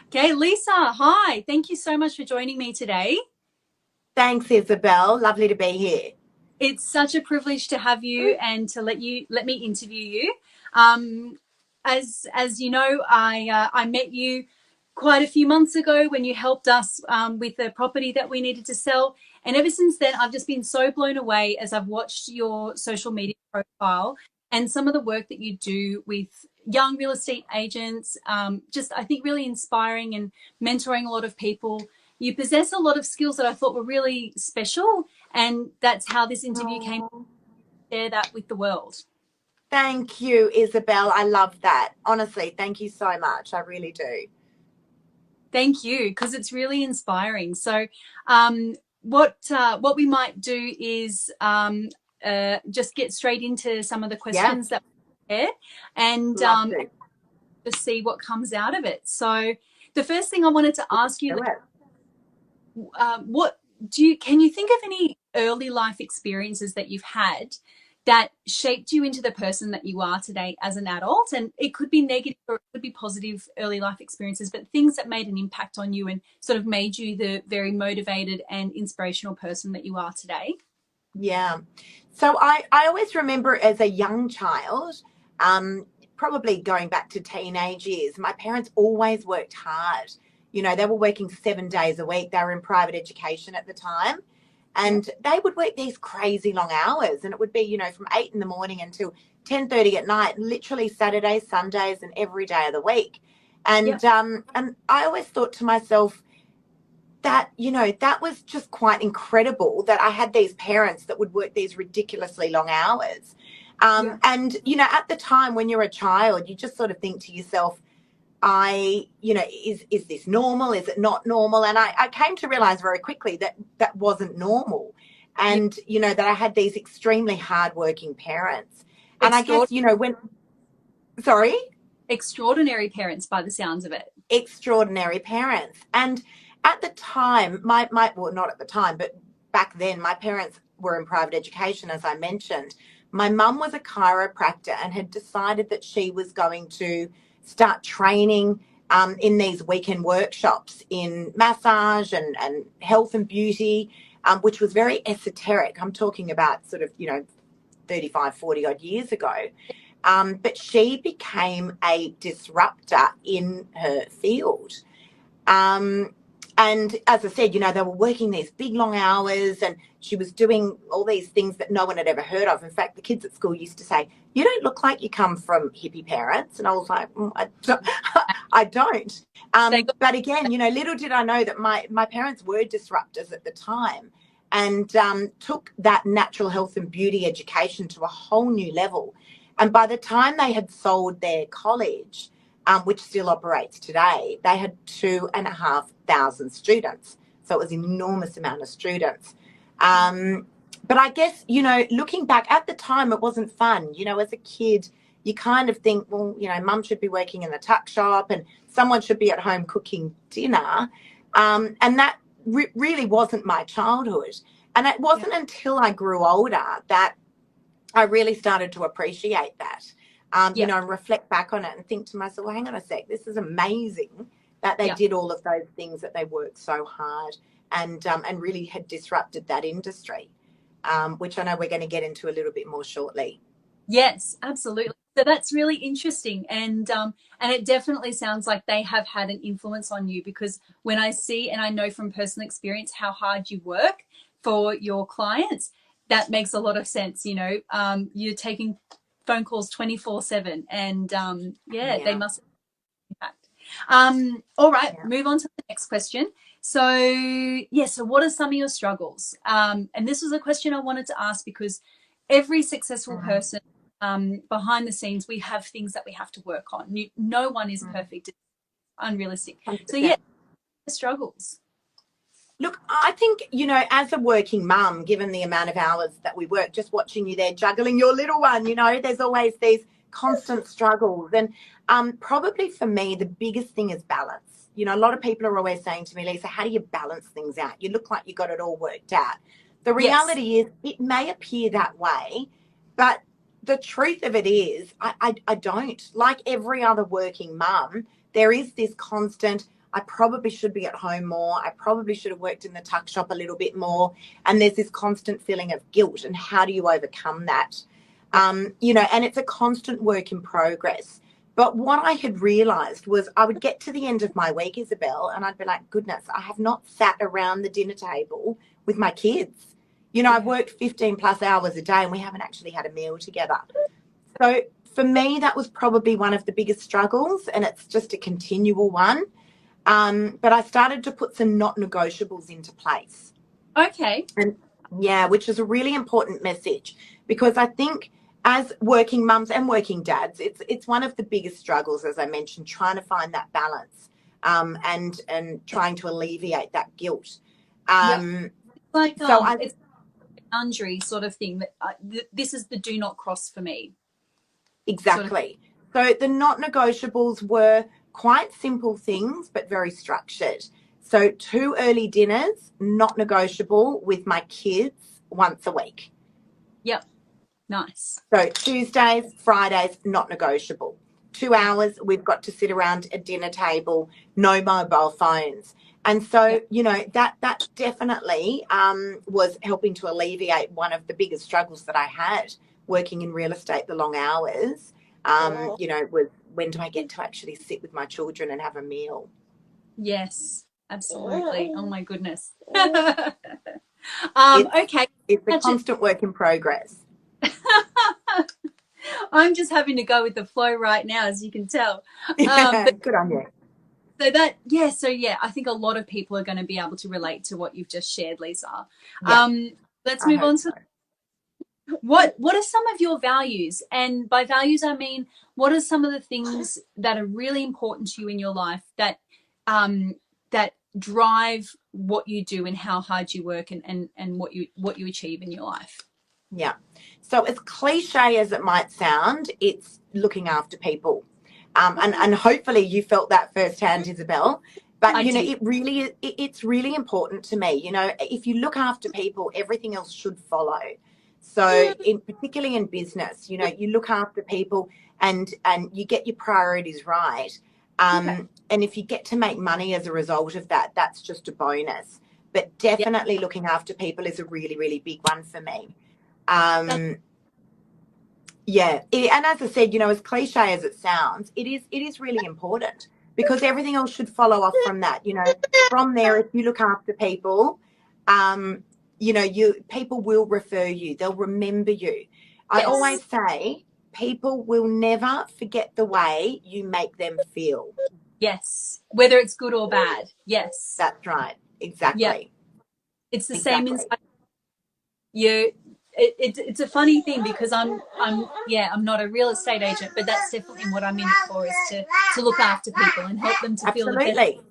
Okay, Lisa, hi. Thank you so much for joining me today. Thanks, Isabel. Lovely to be here. It's such a privilege to have you and to let me interview you. Um, as you know, I met you quite a few months ago when you helped us with the property that we needed to sell, and ever since then, I've just been so blown away as I've watched your social media profile and some of the work that you do with young real estate agents. Just I think really inspiring and mentoring a lot of people. You possess a lot of skills that I thought were really special, and that's how this interview came to Oh, share that with the world. thank you, Isabel. I love that. Honestly, thank you so much. I really do. Thank you, because it's really inspiring. So, what we might do is just get straight into some of the Yeah, questions that we had, and love to just see what comes out of it. So, the first thing I wanted to ask you, do it. what do you can you think of any early life experiences that you've had that shaped you into the person that you are today as an adult? And it could be negative or it could be positive early life experiences, but things that made an impact on you and sort of made you the very motivated and inspirational person that you are today. Yeah. So I always remember as a young child, um, probably going back to teenage years, my parents always worked hard. They were working 7 days a week. They were in private education at the time. Yeah. And they would work these crazy long hours. And it would be, from 8 in the morning until 10:30 at night, literally Saturdays, Sundays, and every day of the week. Yep. And I always thought to myself, that was just quite incredible that I had these parents that would work these ridiculously long hours. Yep. And at the time when you're a child, you just sort of think to yourself, is this normal? Is it not normal? And I came to realize very quickly that that wasn't normal. Yep. And, that I had these extremely hardworking parents. And I guess, Extraordinary, sorry, extraordinary parents by the sounds of it. extraordinary parents. And at the time, well, not at the time, but back then, my parents were in private education, as I mentioned. My mum was a chiropractor and had decided that she was going to start training in these weekend workshops in massage and health and beauty, which was very esoteric. I'm talking about sort of, 35, 40 odd years ago. But she became a disruptor in her field. Um, and as I said, they were working these big long hours and she was doing all these things that no one had ever heard of. In fact, the kids at school used to say, "You don't look like you come from hippie parents." And I was like, I don't. I don't. They got But again, little did I know that my parents were disruptors at the time and took that natural health and beauty education to a whole new level. And by the time they had sold their college, which still operates today, they had 2,500 students. So it was an enormous amount of students. But I guess, looking back at the time, it wasn't fun. As a kid, you kind of think, well, mum should be working in the tuck shop and someone should be at home cooking dinner. And that really wasn't my childhood. And it yeah. wasn't until I grew older that I really started to appreciate that, Yeah. and reflect back on it and think to myself, well, hang on a sec, this is amazing that they Yeah. did all of those things, that they worked so hard and really had disrupted that industry, which I know we're going to get into a little bit more shortly. Yes, absolutely. So that's really interesting, and it definitely sounds like they have had an influence on you because when I see and I know from personal experience how hard you work for your clients, that makes a lot of sense. You're taking phone calls 24/7, and yeah, they Yeah, must impact. All right, yeah. move on to the next question. So, yeah, so what are some of your struggles? And this was a question I wanted to ask because every successful Mm, person behind the scenes, we have things that we have to work on. No one is mm, perfect, it's unrealistic. So, yeah, 100%. struggles. Look, I think, as a working mum, given the amount of hours that we work, just watching you there juggling your little one, there's always these constant struggles. And probably for me, the biggest thing is balance. A lot of people are always saying to me, "Lisa, how do you balance things out? You look like you got it all worked out." The Yes, reality is, it may appear that way, but the truth of it is, I don't. Like every other working mum, there is this constant, I probably should be at home more. I probably should have worked in the tuck shop a little bit more. And there's this constant feeling of guilt. And how do you overcome that? You know, and it's a constant work in progress. But what I had realized was I would get to the end of my week, Isabel, and I'd be like, goodness, I have not sat around the dinner table with my kids. You know, I've worked 15 plus hours a day and we haven't actually had a meal together. So for me, that was probably one of the biggest struggles, and it's just a continual one. But I started to put some not negotiables into place. Okay. And yeah, which is a really important message, because I think as working mums and working dads, it's one of the biggest struggles, as I mentioned, trying to find that balance, and trying to alleviate that guilt. Like So it's a boundary sort of thing that this is the do not cross for me. Exactly. So the not negotiables were quite simple things, but very structured. So 2 early dinners, not negotiable with my kids once a week. Yep. Nice. So Tuesdays, Fridays, not negotiable. 2 hours, we've got to sit around a dinner table, no mobile phones. And so, you know, that definitely was helping to alleviate one of the biggest struggles that I had working in real estate, the long hours, you know, was when do I get to actually sit with my children and have a meal? Yes, absolutely. Oh my goodness. Okay. It's a constant work in progress. I'm just having to go with the flow right now, as you can tell. But, good on you. So I think a lot of people are going to be able to relate to what you've just shared, Lisa. Let's move on to what are some of your values? And by values, I mean, what are some of the things that are really important to you in your life that that drive what you do and how hard you work and what you achieve in your life? Yeah. So as cliche as it might sound, it's looking after people. And hopefully you felt that firsthand, Isabel. But, you know, it's really important to me. You know, if you look after people, everything else should follow. So particularly in business, you know, you look after people and you get your priorities right. And if you get to make money as a result of that, that's just a bonus. But definitely looking after people is a really, really big one for me. Yeah, and as I said, you know, as cliche as it sounds, it is really important, because everything else should follow off from that. You know, from there, if you look after people, you know, people will refer you, they'll remember you. I always say people will never forget the way you make them feel. Yes, whether it's good or bad. Yes, that's right. Exactly. Yeah. It's the same inside you. It's a funny thing, because I'm not a real estate agent, but that's definitely what I'm in it for, is to look after people and help them to feel the best. Absolutely.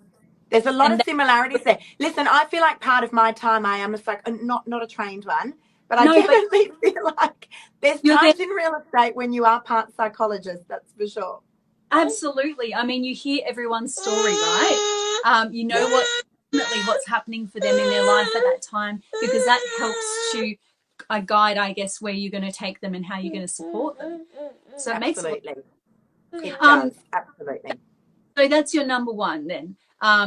There's a lot of similarities there. Listen, I feel like part of my time I am not a trained one, but I definitely feel like there's times in real estate when you are part psychologist, that's for sure. Absolutely. I mean, you hear everyone's story, right? You know what's happening for them in their life at that time, because that helps to guide, I guess, where you're going to take them and how you're going to support them. So it makes it does. Absolutely. So that's your number one then. I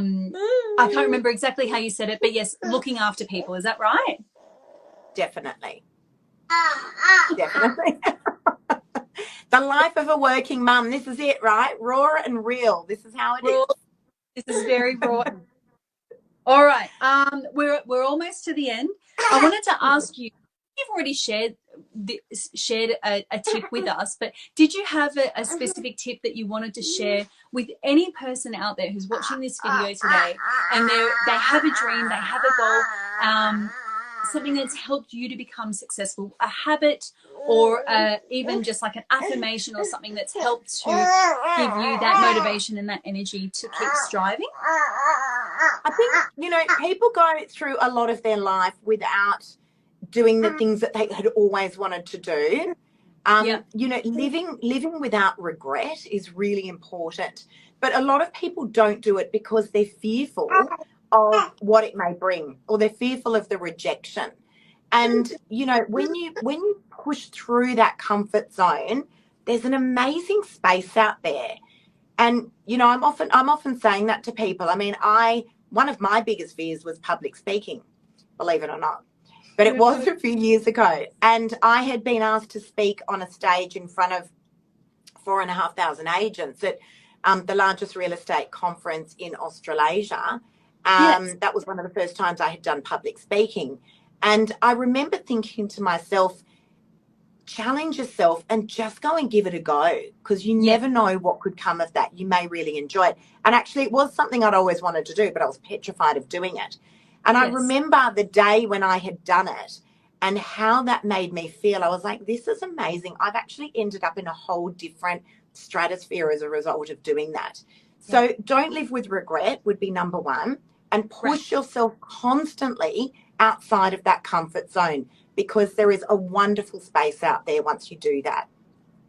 can't remember exactly how you said it, but yes, looking after people. Is that right? Definitely. Definitely. The life of a working mum. This is it, right? Raw and real. This is how it is. This is very raw. All right. We're almost to the end. I wanted to ask you, you've already shared a tip with us, but did you have a specific tip that you wanted to share with any person out there who's watching this video today, and they have a dream, they have a goal, something that's helped you to become successful, a habit, or even just like an affirmation or something that's helped to give you that motivation and that energy to keep striving? I think, you know, people go through a lot of their life without doing the things that they had always wanted to do. You know, living without regret is really important. But a lot of people don't do it because they're fearful of what it may bring, or they're fearful of the rejection. And, you know, when you push through that comfort zone, there's an amazing space out there. And I'm often saying that to people. I mean, one of my biggest fears was public speaking, believe it or not. But it was a few years ago, and I had been asked to speak on a stage in front of 4,500 agents at the largest real estate conference in Australasia. Yes. That was one of the first times I had done public speaking. And I remember thinking to myself, challenge yourself and just go and give it a go, because you Yes. never know what could come of that. You may really enjoy it. And actually, it was something I'd always wanted to do, but I was petrified of doing it. And I Yes. remember the day when I had done it and how that made me feel. I was like, this is amazing. I've actually ended up in a whole different stratosphere as a result of doing that. Yeah. So don't live with regret would be number one, and Right. push yourself constantly outside of that comfort zone, because there is a wonderful space out there once you do that.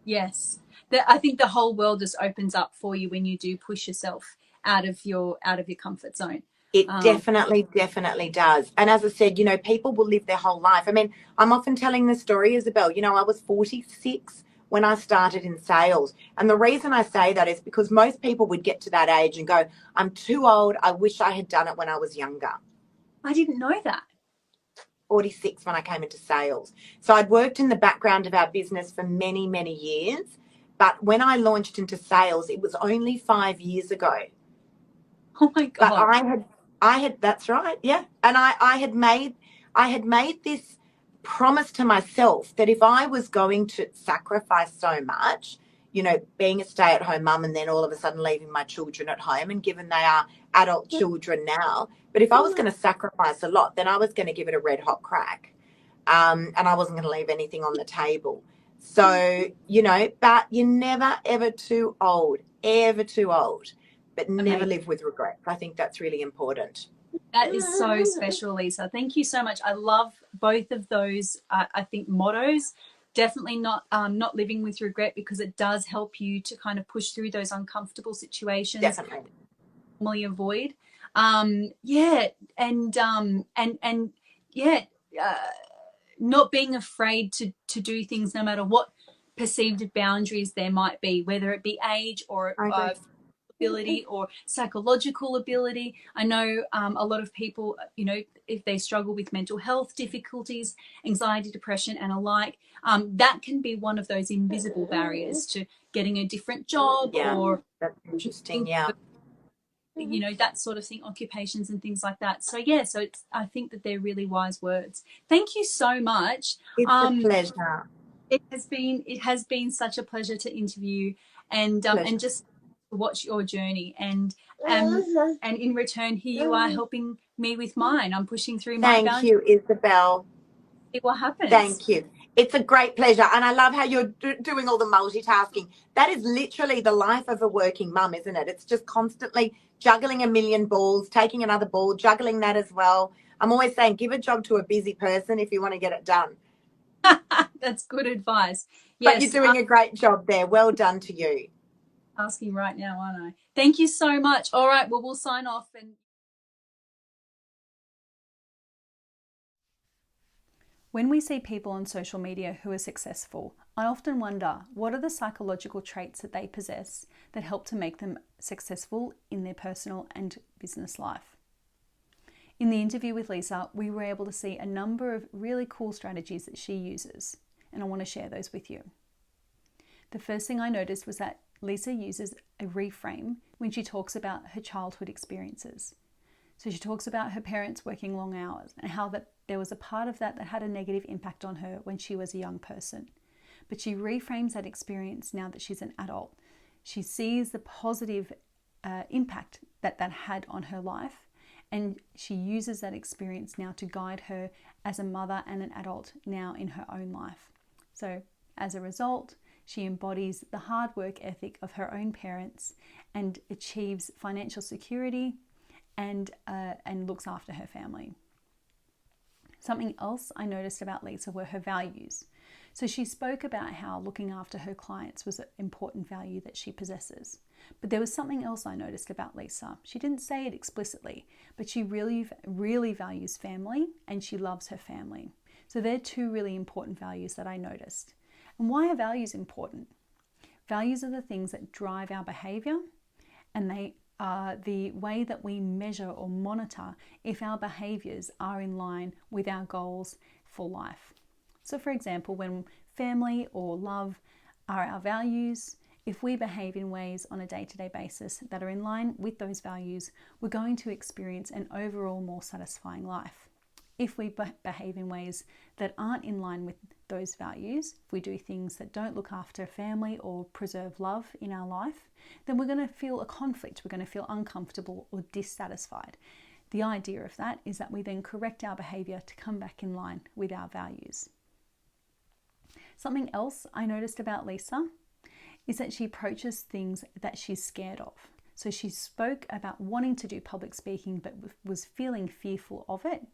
Yes. I think the whole world just opens up for you when you do push yourself out of your comfort zone. It Um, definitely does. And as I said, people will live their whole life. I mean, I'm often telling the story, Isabel, I was 46 when I started in sales. And the reason I say that is because most people would get to that age and go, I'm too old. I wish I had done it when I was younger. I didn't know that. 46 when I came into sales. So I'd worked in the background of our business for many, many years. But when I launched into sales, it was only 5 years ago. Oh my But God. that's right, yeah. And I had made this promise to myself that if I was going to sacrifice so much, being a stay-at-home mum and then all of a sudden leaving my children at home, and given they are adult children now, but if I was going to sacrifice a lot, then I was going to give it a red hot crack. And I wasn't going to leave anything on the table. So, but you're never, ever too old, but never Amazing. live with regrets. I think that's really important. That is so special, Lisa. Thank you so much. I love both of those. I think mottos. Definitely not living with regret, because it does help you to kind of push through those uncomfortable situations Definitely. normally avoid. Yeah, and yeah, uh, not being afraid to do things no matter what perceived boundaries there might be, whether it be age or I agree. ability or psychological ability. I know a lot of people, if they struggle with mental health difficulties, anxiety, depression, and alike, that can be one of those invisible barriers to getting a different job Yeah, or that's interesting. Yeah. that sort of thing, occupations and things like that. So yeah, I think that they're really wise words. Thank you so much. It's a um pleasure. it has been such a pleasure to interview and Pleasure. just watch your journey, and in return, here you are helping me with mine. I'm pushing through my Thank boundaries. you, Isabel. See what happens. Thank you. It's a great pleasure. And I love how you're doing all the multitasking. That is literally the life of a working mum, isn't it? It's just constantly juggling a million balls, taking another ball, juggling that as well. I'm always saying, give a job to a busy person if you want to get it done. That's good advice. But you're Yes, I'm doing a great job there. Well done to you. asking right now, aren't I? Thank you so much. All right, well, we'll sign off. And when we see people on social media who are successful, I often wonder, what are the psychological traits that they possess that help to make them successful in their personal and business life? In the interview with Lisa, we were able to see a number of really cool strategies that she uses, and I want to share those with you. The first thing I noticed was that Lisa uses a reframe when she talks about her childhood experiences. So she talks about her parents working long hours and how that there was a part of that that had a negative impact on her when she was a young person. But she reframes that experience now that she's an adult. She sees the positive impact that had on her life, and she uses that experience now to guide her as a mother and an adult now in her own life. So as a result, she embodies the hard work ethic of her own parents and achieves financial security and looks after her family. Something else I noticed about Lisa were her values. So she spoke about how looking after her clients was an important value that she possesses. But there was something else I noticed about Lisa. She didn't say it explicitly, but she really, really values family, and she loves her family. So they're two really important values that I noticed. And why are values important? Values are the things that drive our behavior, and they are the way that we measure or monitor if our behaviors are in line with our goals for life. So, for example, when family or love are our values, if we behave in ways on a day-to-day basis that are in line with those values, we're going to experience an overall more satisfying life. If we behave in ways that aren't in line with those values, if we do things that don't look after family or preserve love in our life, then we're going to feel a conflict. We're going to feel uncomfortable or dissatisfied. The idea of that is that we then correct our behavior to come back in line with our values. Something else I noticed about Lisa is that she approaches things that she's scared of. So she spoke about wanting to do public speaking but was feeling fearful of it.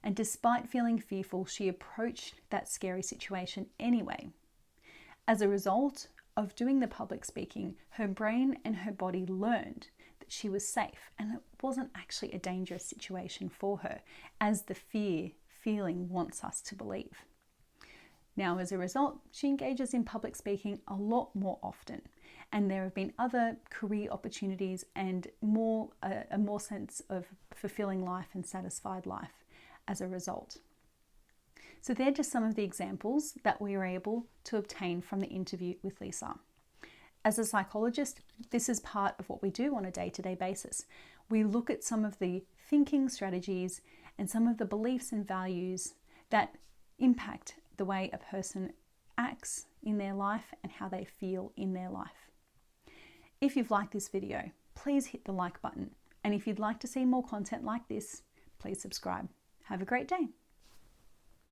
And despite feeling fearful, she approached that scary situation anyway. As a result of doing the public speaking, her brain and her body learned that she was safe and it wasn't actually a dangerous situation for her, as the feeling wants us to believe. Now, as a result, she engages in public speaking a lot more often, and there have been other career opportunities and a more sense of fulfilling life and satisfied life as a result. So they're just some of the examples that we were able to obtain from the interview with Lisa. As a psychologist, this is part of what we do on a day-to-day basis. We look at some of the thinking strategies and some of the beliefs and values that impact the way a person acts in their life and how they feel in their life. If you've liked this video, please hit the like button. And if you'd like to see more content like this, please subscribe. Have a great day.